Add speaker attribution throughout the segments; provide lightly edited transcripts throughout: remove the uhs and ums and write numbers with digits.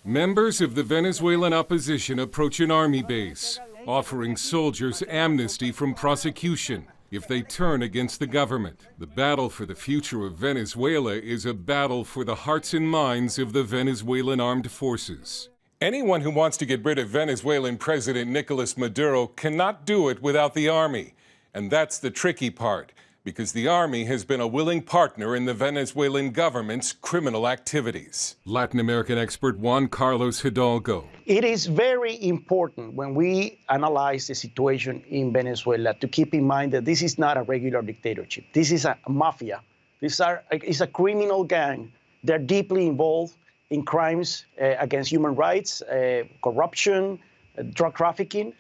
Speaker 1: Members of the Venezuelan opposition approach an army base, offering soldiers amnesty from prosecution if they turn against the government. The battle for the future of Venezuela is a battle for the hearts and minds of the Venezuelan armed forces. Anyone who wants to get rid of Venezuelan President Nicolas Maduro cannot do it without the army. And that's the tricky part, because the army has been a willing partner in the Venezuelan government's criminal activities. Latin American expert Juan Carlos Hidalgo.
Speaker 2: It is very important when we analyze the situation in Venezuela to keep in mind that this is not a regular dictatorship. This is a mafia. This is a criminal gang. They're deeply involved in crimes against human rights, corruption, drug trafficking.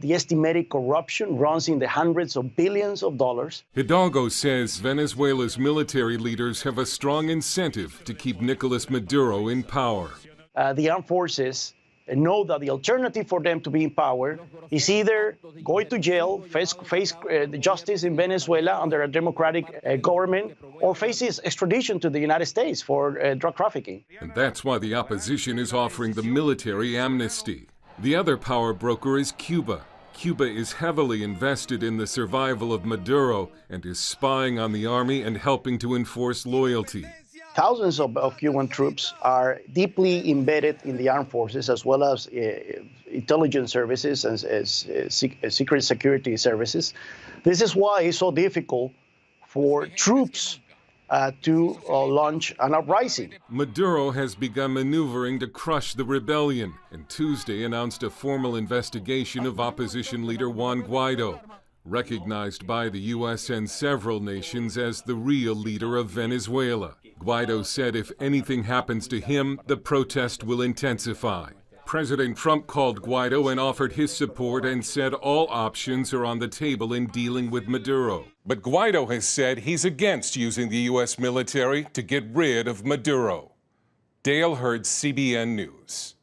Speaker 2: The estimated corruption runs in the hundreds of billions of dollars.
Speaker 1: Hidalgo says Venezuela's military leaders have a strong incentive to keep Nicolas Maduro in power.
Speaker 2: The armed forces know that the alternative for them to be in power is either go to jail, face the justice in Venezuela under a democratic government, or face extradition to the United States for drug trafficking.
Speaker 1: And that's why the opposition is offering the military amnesty. The other power broker is Cuba. Cuba is heavily invested in the survival of Maduro and is spying on the army and helping to enforce loyalty.
Speaker 2: Thousands of Cuban troops are deeply embedded in the armed forces, as well as intelligence services and secret security services. This is why it's so difficult for troops to launch an uprising.
Speaker 1: Maduro has begun maneuvering to crush the rebellion, and Tuesday announced a formal investigation of opposition leader Juan Guaido, recognized by the U.S. and several nations as the real leader of Venezuela. Guaido said if anything happens to him, the protest will intensify. President Trump called Guaido and offered his support and said all options are on the table in dealing with Maduro. But Guaido has said he's against using the U.S. military to get rid of Maduro. Dale Hurd, CBN News.